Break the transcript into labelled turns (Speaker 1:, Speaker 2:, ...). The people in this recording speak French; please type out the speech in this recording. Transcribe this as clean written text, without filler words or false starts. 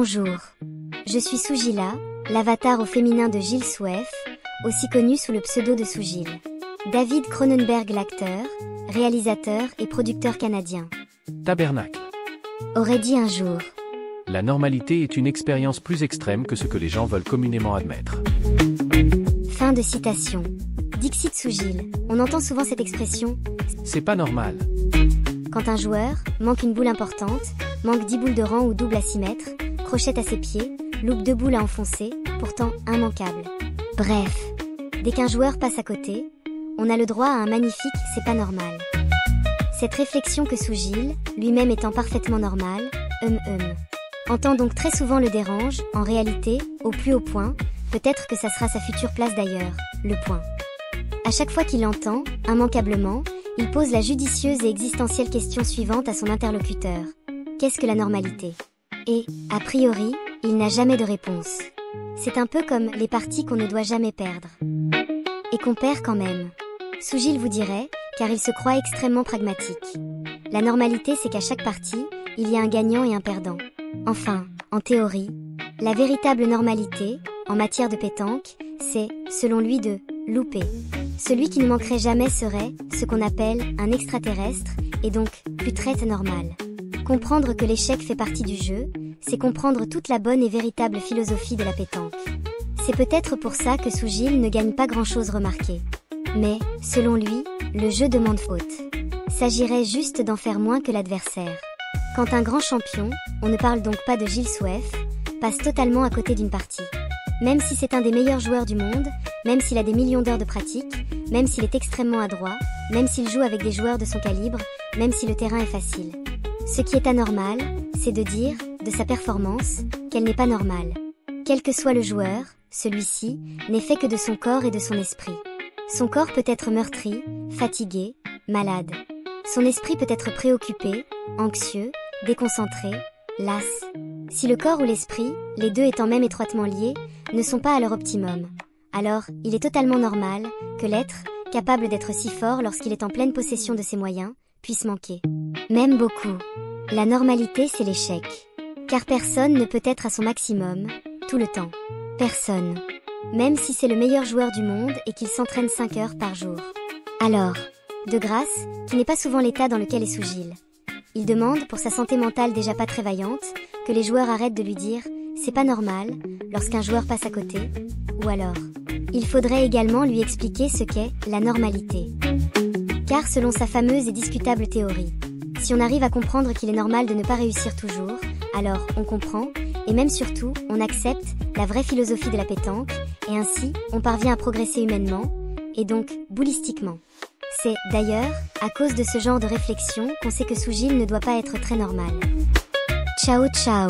Speaker 1: Bonjour. Je suis Soujila, l'avatar au féminin de Gilles Souef, aussi connu sous le pseudo de Soujil. David Cronenberg, l'acteur, réalisateur et producteur canadien,
Speaker 2: Tabernacle.
Speaker 1: aurait dit un jour.
Speaker 2: La normalité est une expérience plus extrême que ce que les gens veulent communément admettre.
Speaker 1: Fin de citation. Dixit Soujil. On entend souvent cette expression.
Speaker 2: C'est pas normal.
Speaker 1: Quand un joueur manque une boule importante, manque 10 boules de rang ou double à 6 mètres, crochette à ses pieds, loupe 2 boules à enfoncer, pourtant immanquable. Bref, dès qu'un joueur passe à côté, on a le droit à un magnifique « c'est pas normal ». Cette réflexion que Soujil, lui-même étant parfaitement normal, entend donc très souvent le dérange, en réalité, au plus haut point, peut-être que ça sera sa future place d'ailleurs, le point. À chaque fois qu'il l'entend, immanquablement, il pose la judicieuse et existentielle question suivante à son interlocuteur. Qu'est-ce que la normalité? Et, a priori, il n'a jamais de réponse. C'est un peu comme les parties qu'on ne doit jamais perdre. Et qu'on perd quand même. Soujil vous dirait, car il se croit extrêmement pragmatique. La normalité, c'est qu'à chaque partie, il y a un gagnant et un perdant. Enfin, en théorie, la véritable normalité, en matière de pétanque, c'est, selon lui, de louper. Celui qui ne manquerait jamais serait, ce qu'on appelle, un extraterrestre, et donc, plus très normal. Comprendre que l'échec fait partie du jeu, c'est comprendre toute la bonne et véritable philosophie de la pétanque. C'est peut-être pour ça que Soujil ne gagne pas grand-chose remarqué. Mais, selon lui, le jeu demande faute. S'agirait juste d'en faire moins que l'adversaire. Quand un grand champion, on ne parle donc pas de Gilles Souef, passe totalement à côté d'une partie. Même si c'est un des meilleurs joueurs du monde, même s'il a des millions d'heures de pratique, même s'il est extrêmement adroit, même s'il joue avec des joueurs de son calibre, même si le terrain est facile. Ce qui est anormal, c'est de dire, de sa performance, qu'elle n'est pas normale. Quel que soit le joueur, celui-ci n'est fait que de son corps et de son esprit. Son corps peut être meurtri, fatigué, malade. Son esprit peut être préoccupé, anxieux, déconcentré, las. Si le corps ou l'esprit, les deux étant même étroitement liés, ne sont pas à leur optimum, alors il est totalement normal que l'être, capable d'être si fort lorsqu'il est en pleine possession de ses moyens, puisse manquer. Même beaucoup. La normalité, c'est l'échec. Car personne ne peut être à son maximum, tout le temps. Personne. Même si c'est le meilleur joueur du monde et qu'il s'entraîne 5 heures par jour. Alors, de grâce, qui n'est pas souvent l'état dans lequel est Soujil. Il demande, pour sa santé mentale déjà pas très vaillante, que les joueurs arrêtent de lui dire « c'est pas normal » lorsqu'un joueur passe à côté, ou alors, il faudrait également lui expliquer ce qu'est la normalité. Car selon sa fameuse et discutable théorie, si on arrive à comprendre qu'il est normal de ne pas réussir toujours, alors on comprend, et même surtout, on accepte la vraie philosophie de la pétanque, et ainsi, on parvient à progresser humainement, et donc, boulistiquement. C'est, d'ailleurs, à cause de ce genre de réflexion qu'on sait que Soujil ne doit pas être très normal. Ciao ciao.